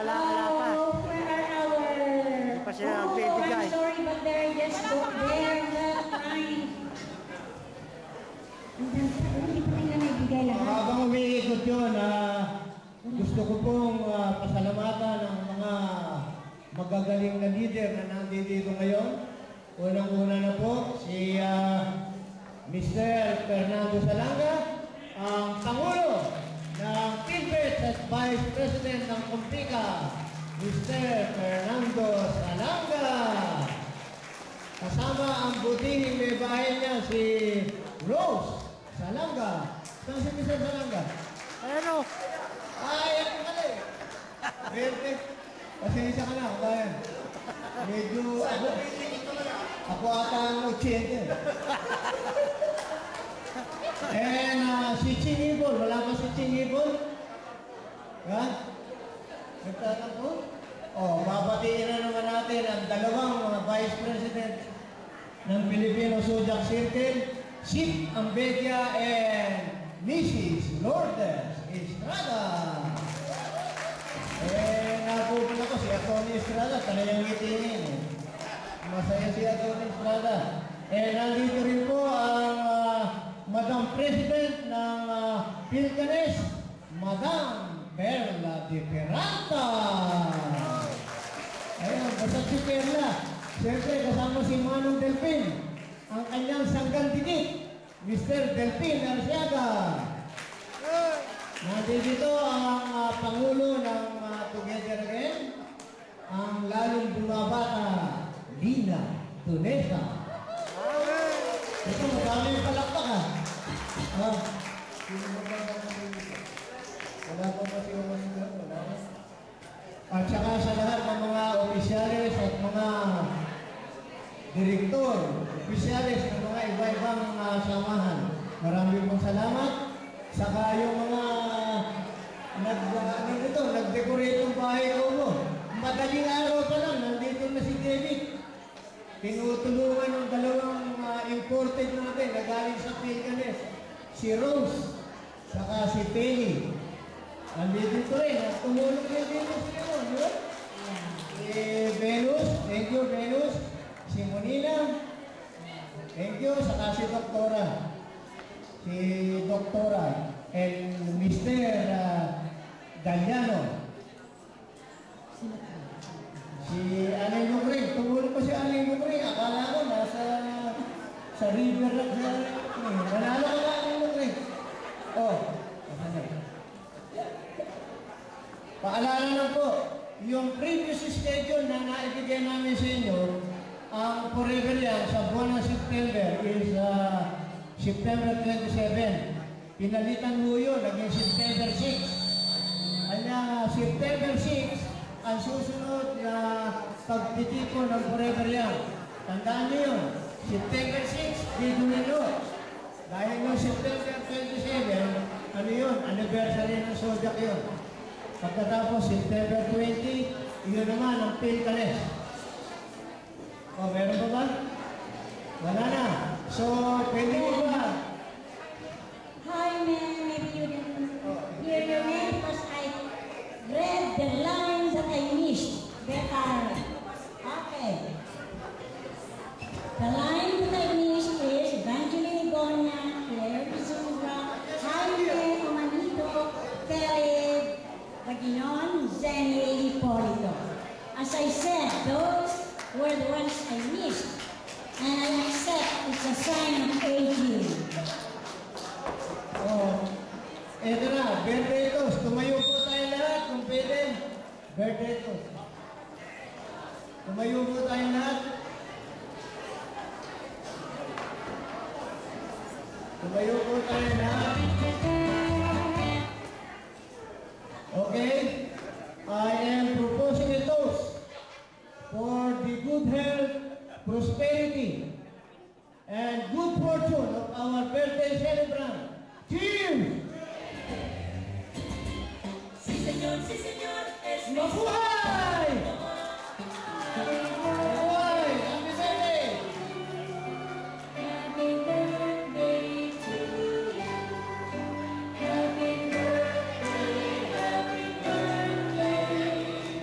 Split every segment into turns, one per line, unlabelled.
wala pa.
Where are our...
Hindi pa sila nagbibigay.
I'm sorry, but they're just they're not crying. Hindi pa rin na naibigay lahat.
Habang umiikot yun, gusto ko pong pasalamatan ang mga magagaling na leader na nandito ngayon. Unang-una na po, si Mr. Fernando Salanga, ang Pangulo ng PhilVet at Vice President ng Compika, Mr. Fernando Salanga. Kasama ang butihing may bahay niya, si Rose Salanga. Saan si Mr. Salanga?
Ano?
Ay, ako pala eh. Verde. Pasensya ka na, bayan. Medyo ako ata ang 80. And si Chingibol, wala pa si Chingibol? Ha? Nagtatanong? Babatiin na naman natin ang dalawang mga Vice President ng Filipino Zodiac Circle, Chief Ambedia and Mrs. Lourdes Estrada. Napupunta ko si Atty. Estrada, talagang ngitingin. Masaya si Atty. Estrada. Nandito rin po ang Madam President ng Philcanes, Madam Perla de Peralta. Ayun, basta si Perla. Siyempre, kasama si Manong Delpin, ang kanyang sanggang dikit, Mr. Delpin Arciaga. Nandito ang Pangulo ng Together Again, ang lalong bumabata, Lina Tunesa. Ito, madami yung palakpak ha. Sino magandang dito? Wala pa ba si Umasingan? Wala pa. At saka sa lahat ng mga opisyalis at mga direktor, opisyalis ng mga iba-ibang samahan. Maraming pong salamat. Saka yung mga nag-decorate ng bahay ko mo. Madaling araw pa lang, nandito na si David. Tinutulungan ng dalawang imported natin na galing sa Philcanes. Si Rose, saka si Penny. Nandito rin, tumulong din dito siya mo, di ba? Si Venus, thank you Venus. Si Monina, thank you. Saka si Doktora. Si Doktora and Mr. Galliano. Si Aling Lugring, tumulong pa si Aling Lugring. Akala ko nasa sa river na siya. Nanalo ka na Aling Lugring. Paalala lang po, yung previous schedule na naibigay namin sa inyo, ang forever yan sa buwan ng September is September 27. Pinalitan mo yun, naging September 6. Kanya September 6, ang susunod na pagtitipon ng forever yan. Tandaan niyo yun, September 6, dito nyo. Dahil yung September 27, ano yun, anniversary ng Zodiac yun. Pagkatapos September 20, yun naman ang Philcanes. Meron pa ba? Wala na. So, pwede mo ba?
Hi, man. Maybe you didn't hear your name because I read the lines that I missed. Better. Okay. The line that I missed is Evangeline Gonya, Claire Bizumra, Jaime Omanito, Felix Baginon, Zenny Polito. As I said, those were the ones I missed. And I accept it's a sign of aging.
Eto na, birthday toast. Tumayo po tayo lahat kung pwede. Birthday toast. Tumayo po tayo lahat. Tumayo po tayo lahat. Okay? I am proposing a toast for the good health, prosperity, and good fortune of our birthday celebrant. Cheers!
Sí, señor, es mi
Mabuhay! Mabuhay! Happy birthday!
Happy birthday to you. Happy birthday, happy birthday.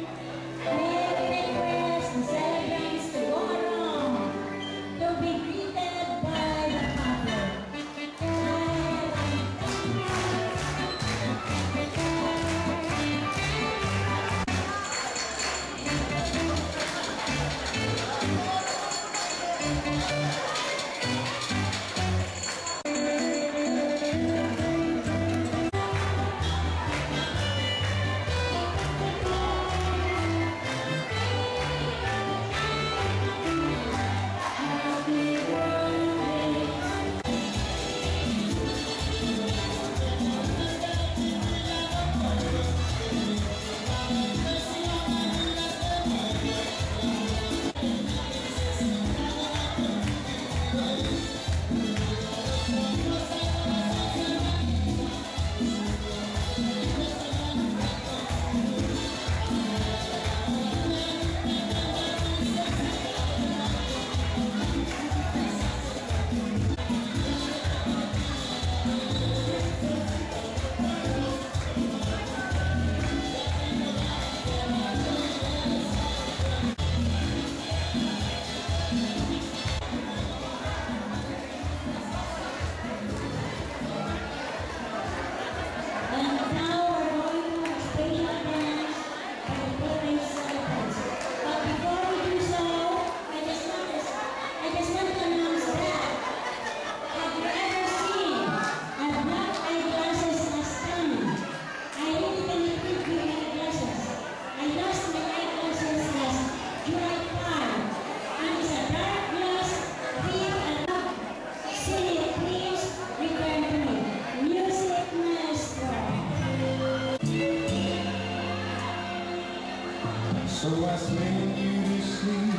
So I sing you to sleep.